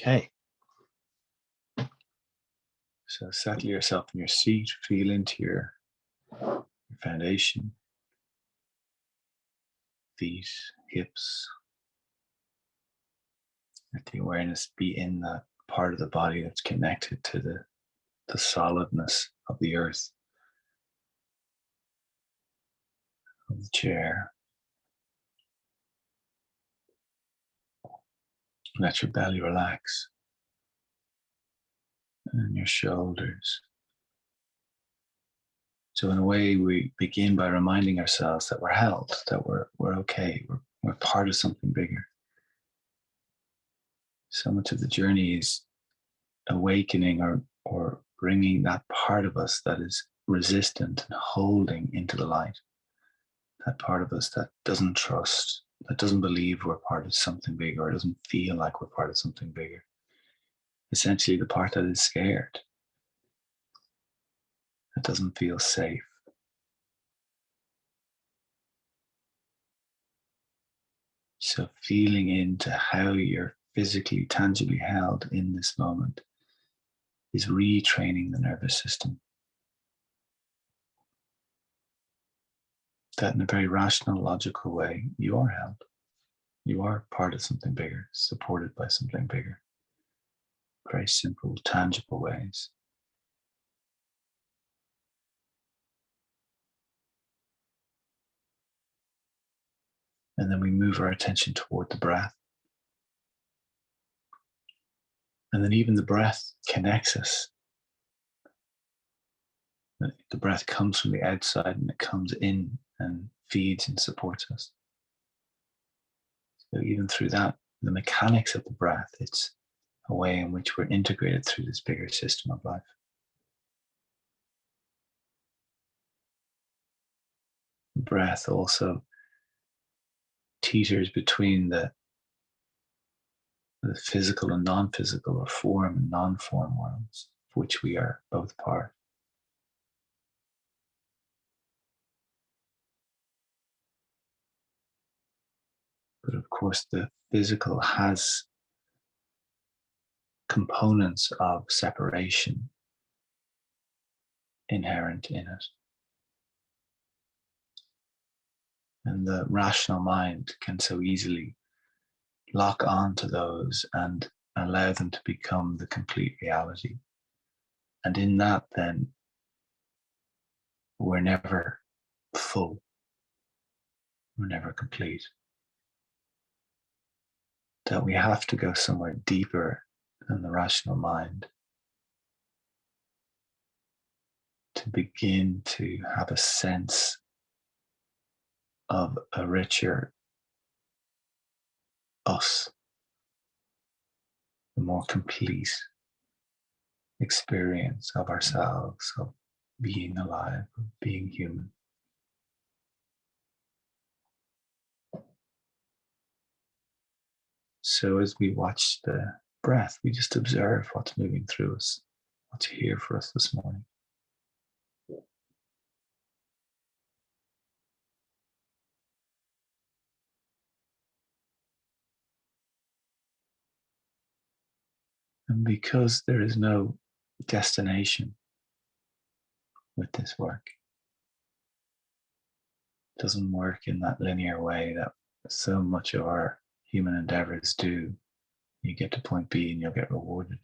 Okay, so settle yourself in your seat, feel into your foundation, feet, hips. Let the awareness be in that part of the body that's connected to the solidness of the earth, of the chair. Let your belly relax and your shoulders. So, in a way, we begin by reminding ourselves that we're held, that we're okay, we're part of something bigger. So much of the journey is awakening or bringing that part of us that is resistant and holding into the light, that part of us that doesn't trust, that doesn't believe we're part of something bigger, or doesn't feel like we're part of something bigger. Essentially, the part that is scared, that doesn't feel safe. So, feeling into how you're physically, tangibly held in this moment is retraining the nervous system. That in a very rational, logical way, you are held. You are part of something bigger, supported by something bigger. Very simple, tangible ways. And then we move our attention toward the breath. And then even the breath connects us. The breath comes from the outside and it comes in and feeds and supports us. So even through that, the mechanics of the breath, it's a way in which we're integrated through this bigger system of life. The breath also teeters between the physical and non-physical, or form and non-form worlds, of which we are both part. But of course, the physical has components of separation inherent in it. And the rational mind can so easily lock on to those and allow them to become the complete reality. And in that, then, we're never full, we're never complete. That we have to go somewhere deeper than the rational mind to begin to have a sense of a richer us, a more complete experience of ourselves, of being alive, of being human. So as we watch the breath, we just observe what's moving through us, what's here for us this morning. And because there is no destination with this work, it doesn't work in that linear way that so much of our human endeavors do. You get to point B and you'll get rewarded.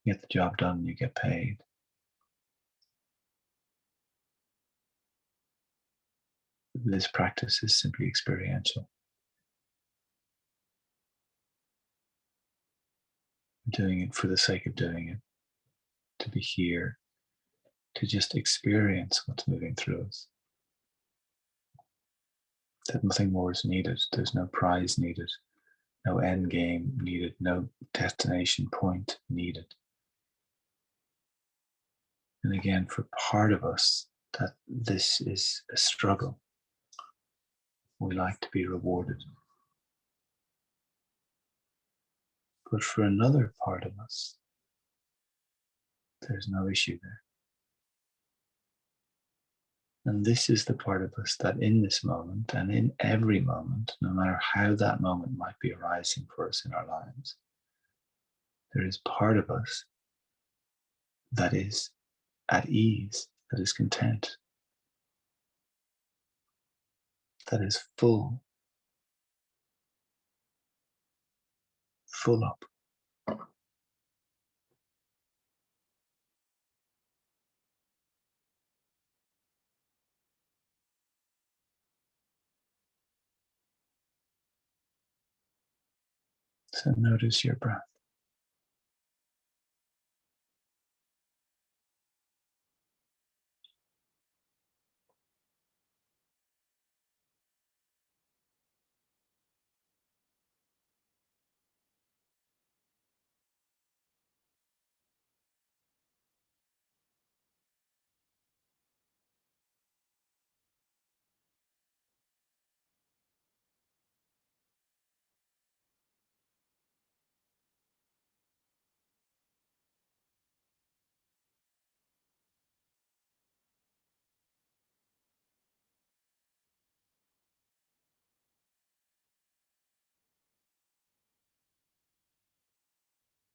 You get the job done and you get paid. This practice is simply experiential. Doing it for the sake of doing it, to be here, to just experience what's moving through us. That nothing more is needed. There's no prize needed, no end game needed, no destination point needed. And again, for part of us, that this is a struggle. We like to be rewarded. But for another part of us, there's no issue there. And this is the part of us that in this moment and in every moment, no matter how that moment might be arising for us in our lives, There is part of us that is at ease, that is content, that is full, full up. So notice your breath.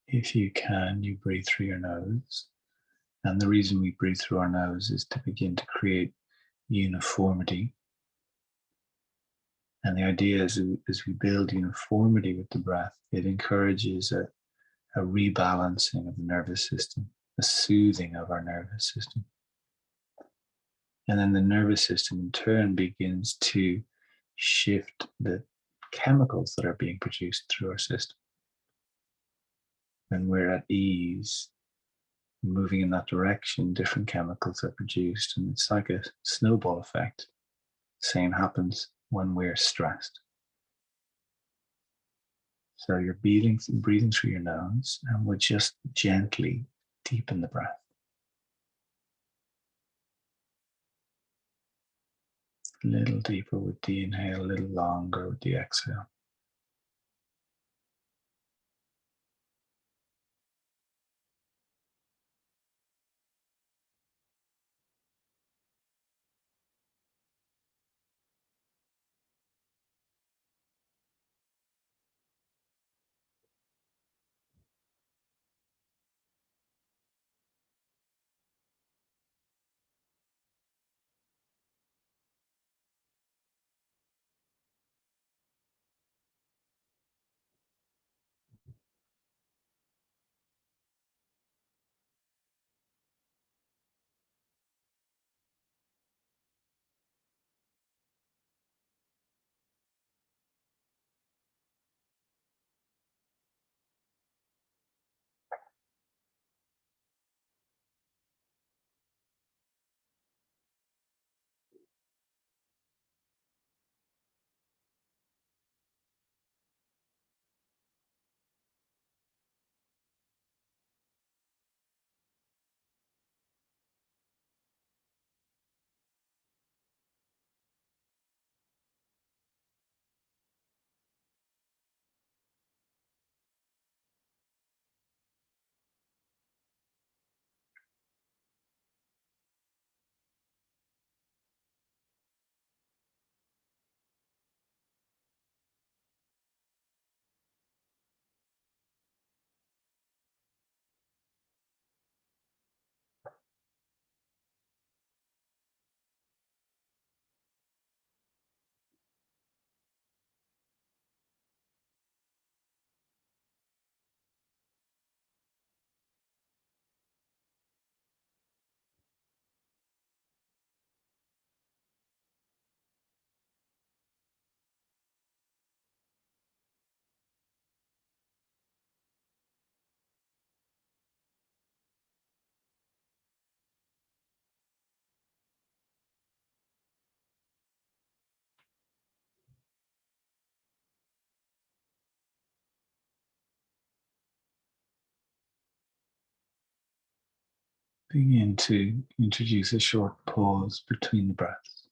If you can, you breathe through your nose. And the reason we breathe through our nose is to begin to create uniformity. And the idea is as we build uniformity with the breath, it encourages a rebalancing of the nervous system, a soothing of our nervous system. And then the nervous system in turn begins to shift the chemicals that are being produced through our system. When we're at ease, moving in that direction, different chemicals are produced, and it's like a snowball effect. Same happens when we're stressed. So you're breathing through your nose, and we'll just gently deepen the breath. A little deeper with the inhale, a little longer with the exhale. Begin to introduce a short pause between the breaths.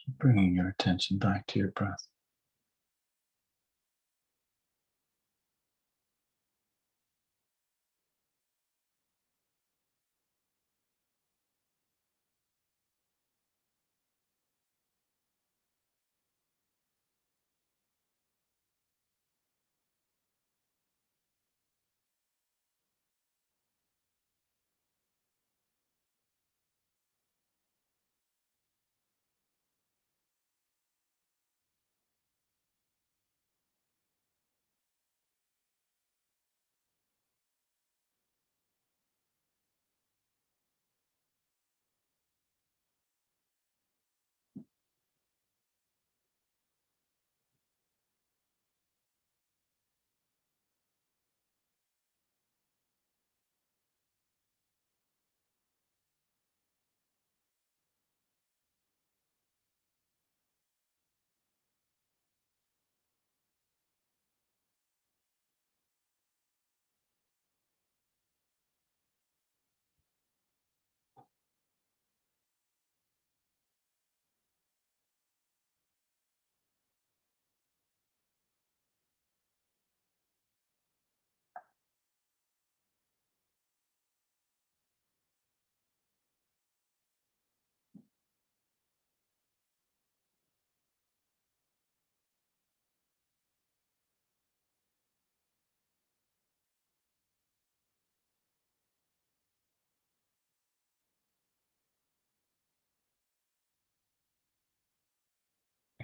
Bringing your attention back to your breath.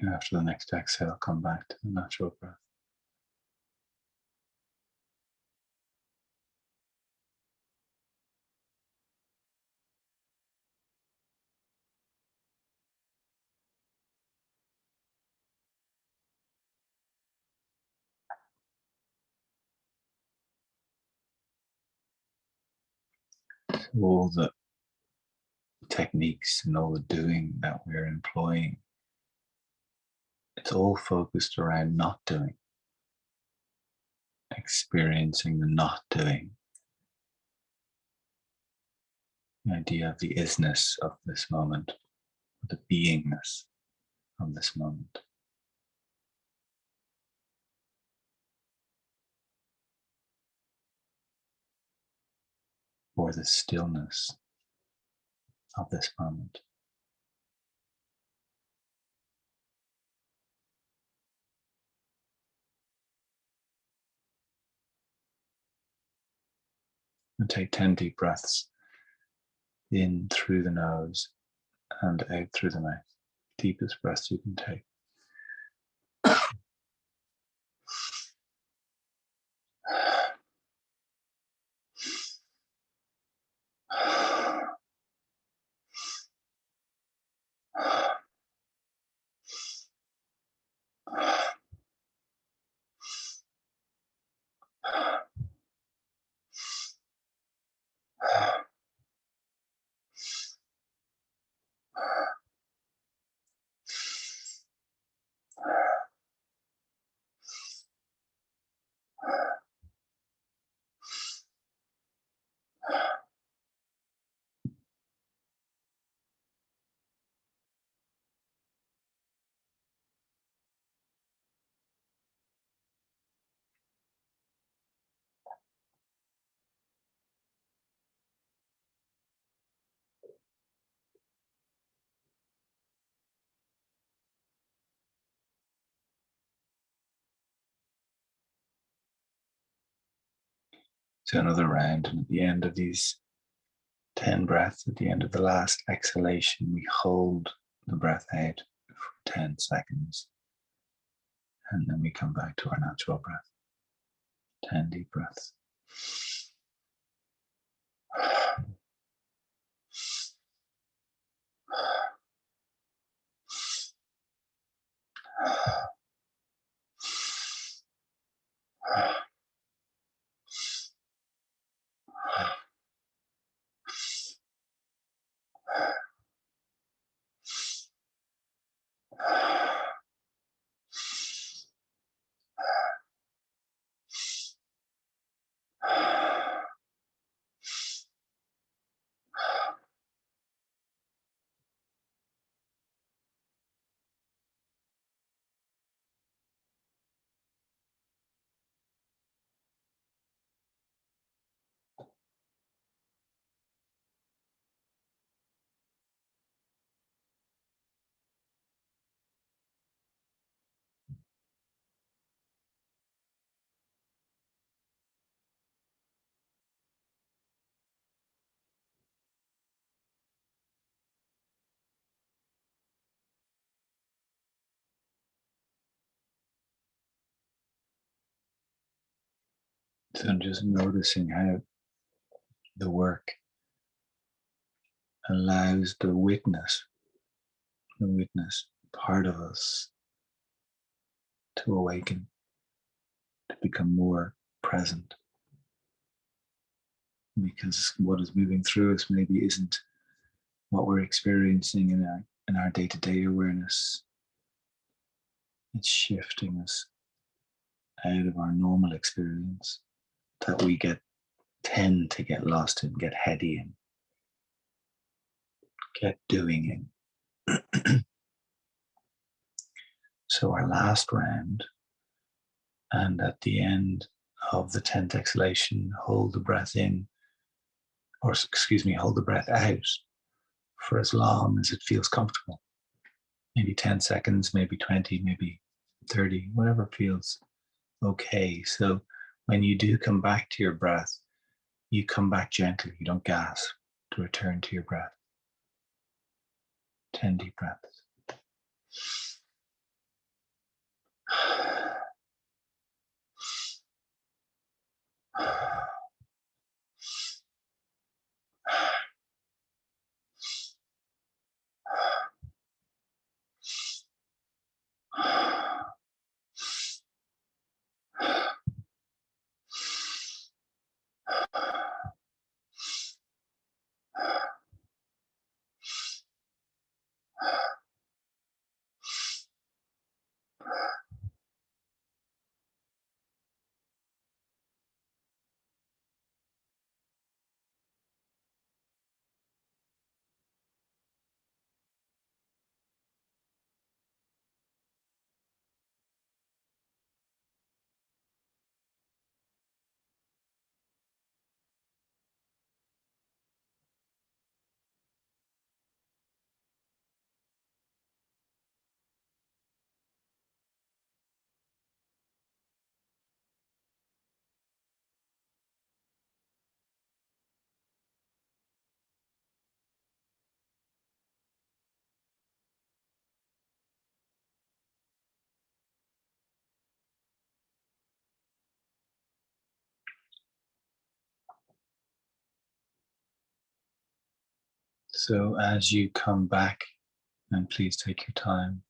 And after the next exhale, come back to the natural breath. All the techniques and all the doing that we're employing, it's all focused around not doing, experiencing the not doing, the idea of the isness of this moment, the beingness of this moment, or the stillness of this moment. And take 10 deep breaths in through the nose and out through the mouth. Deepest breaths you can take. So another round, and at the end of these 10 breaths, at the end of the last exhalation, we hold the breath out for 10 seconds, and then we come back to our natural breath. 10 deep breaths. So just noticing how the work allows the witness part of us to awaken, to become more present. Because what is moving through us maybe isn't what we're experiencing in our day-to-day awareness. It's shifting us out of our normal experience that we tend to get lost in, get heady in, get doing in. So our last round, and at the end of the 10th exhalation, hold the breath in, or excuse me, hold the breath out for as long as it feels comfortable. Maybe 10 seconds, maybe 20, maybe 30, whatever feels okay. So when you do come back to your breath, you come back gently. You don't gasp to return to your breath. 10 deep breaths. So as you come back, and please take your time,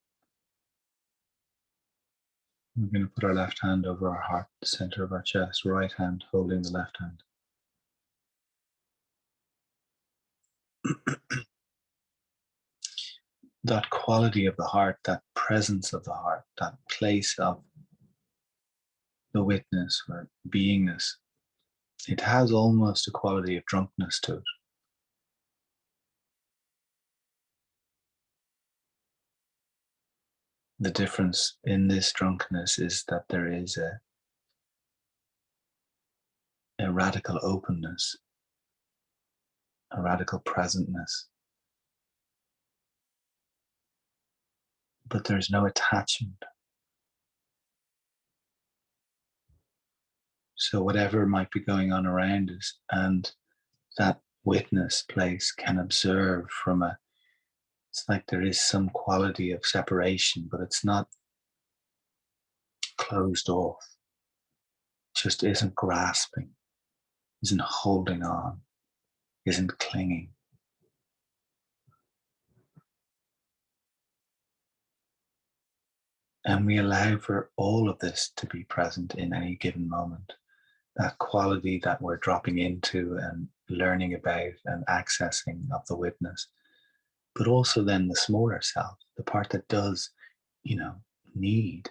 we're going to put our left hand over our heart, the center of our chest, right hand holding the left hand. That quality of the heart, that presence of the heart, that place of the witness or beingness, it has almost a quality of drunkenness to it. The difference in this drunkenness is that there is a radical openness, a radical presentness, but there's no attachment. So whatever might be going on around us, and that witness place can observe it's like there is some quality of separation, but it's not closed off. It just isn't grasping, isn't holding on, isn't clinging. And we allow for all of this to be present in any given moment. That quality that we're dropping into and learning about and accessing of the witness, but also then the smaller self, the part that does, need,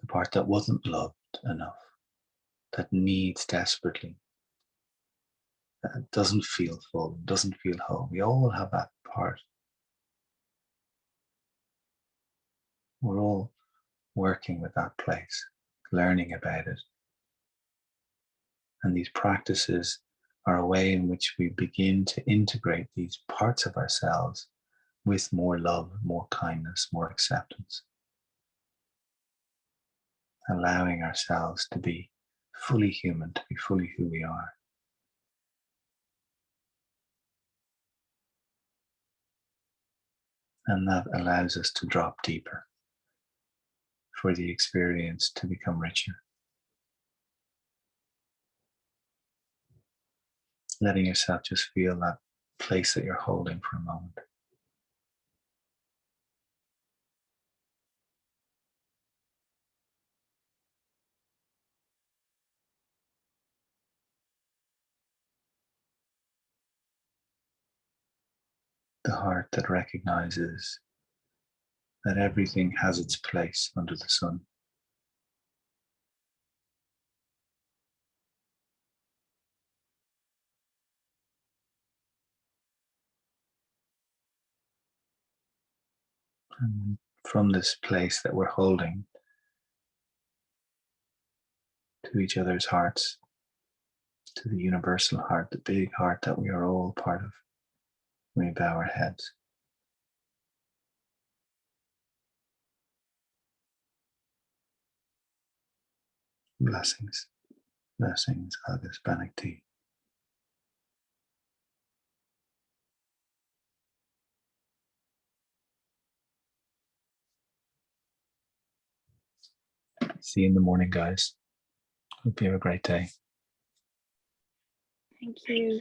the part that wasn't loved enough, that needs desperately, that doesn't feel full, doesn't feel whole. We all have that part. We're all working with that place, learning about it. And these practices are a way in which we begin to integrate these parts of ourselves with more love, more kindness, more acceptance, allowing ourselves to be fully human, to be fully who we are. And that allows us to drop deeper for the experience to become richer. letting yourself just feel that place that you're holding for a moment. The heart that recognizes that everything has its place under the sun. And from this place that we're holding to each other's hearts, to the universal heart, the big heart that we are all part of, we bow our heads. Blessings, blessings, Agus Banakti. See you in the morning, guys. Hope you have a great day. Thank you.